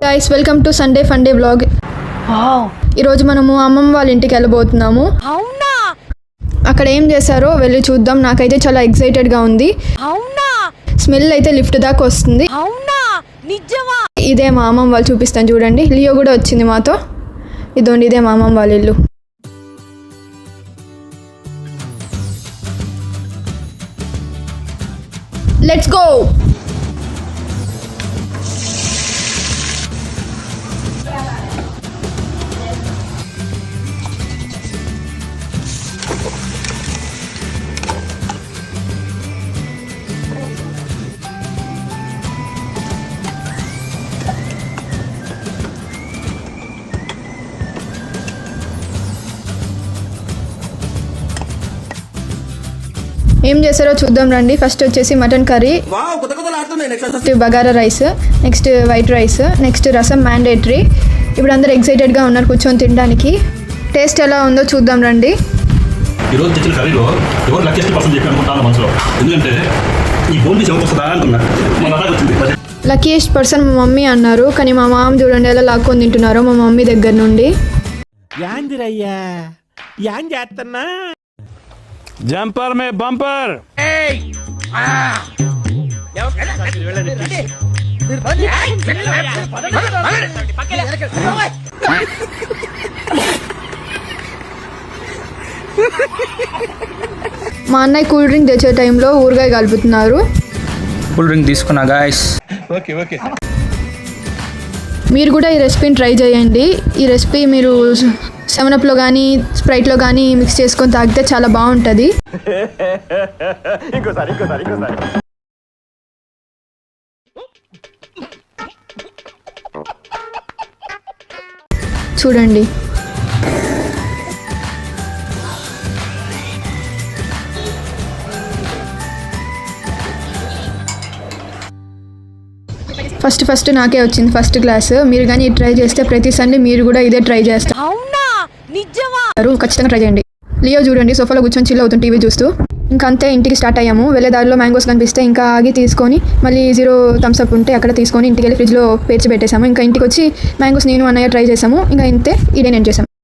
Guys welcome to Sunday funday vlog. ఈరోజు మనము అమ్మమ్మ వాళ్ళ ఇంటికి వెళ్ళబోతున్నాము. అవునా? అక్కడ ఏం చేశారో వెళ్ళి చూద్దాం. నాకైతే చాలా ఎక్సైటెడ్గా ఉంది. అవునా? స్మెల్ అయితే లిఫ్ట్ దాకా వస్తుంది. అవునా? నిజమా? ఇదే మా అమ్మమ్మ వాళ్ళు, చూపిస్తాను చూడండి. లియో కూడా వచ్చింది మాతో. ఇదోండి, ఇదే మా అమ్మమ్మ వాళ్ళ ఇల్లు. Let's go. ఏం చేశారో చూద్దాం రండి. ఫస్ట్ వచ్చేసి mutton curry, bagara rice, next white rice, next రసం మ్యాండేటరీ. ఇప్పుడు అందరు ఎక్సైటెడ్గా ఉన్నారు కూర్చొని తినడానికి. టేస్ట్ ఎలా ఉందో చూద్దాం రండి. ఈరోజు తెచ్చిన కర్రీలో ఎవరు లక్కీయెస్ట్ పర్సన్ చెప్పి అనుకుంటాను మనసులో. ఎందుకంటే ఈ బోన్ తీసి వస్తుందా అనుకున్నా, మన అలాగే వచ్చింది. లక్కీయెస్ట్ పర్సన్ మా మమ్మీ అన్నారు, కానీ మా మామ చూడండి ఎలా లాక్కొని తింటున్నారో మా మమ్మీ దగ్గర నుండి. యాందిరయ్యా యాం చేస్తున్నా జంపర్ మే బంపర్. మా అన్నయ్య కూల్ డ్రింక్ తెచ్చే టైంలో ఊరగాయ కలుపుతున్నారు. కూల్ డ్రింక్ తీసుకున్నా గాయస్. మీరు కూడా ఈ రెసిపీని ట్రై చేయండి. ఈ రెసిపీ మీరు 7-Upలో కానీ స్ప్రైట్లో కానీ మిక్స్ చేసుకొని తాగితే చాలా బాగుంటుంది. చూడండి, ఫస్ట్ నాకే వచ్చింది ఫస్ట్ క్లాస్. మీరు కానీ ట్రై చేస్తే ప్రతి సండే మీరు కూడా ఇదే ట్రై చేస్తారు. అవునా? నిజమా? ఖచ్చితంగా ట్రై చేయండి. లియో చూడండి సోఫాలో కూర్చొని చిల్ అవుతుంది టీవీ చూస్తూ. ఇంకా అంతే, ఇంటికి స్టార్ట్ అయ్యాము. వెళ్ళే దారిలో మ్యాంగోస్ కనిపిస్తే ఇంకా ఆగి తీసుకొని, మళ్ళీ 0 థమ్స్ అప్ ఉంటే అక్కడ తీసుకొని ఇంటికి వెళ్ళి ఫ్రిడ్జ్లో పేర్చి పెట్టేసాము. ఇంకా ఇంటికి వచ్చి మ్యాంగోస్ నేను అన్నయ్య ట్రై చేసాము. ఇంకా ఇంతే, ఈ డే నేను చేసాము.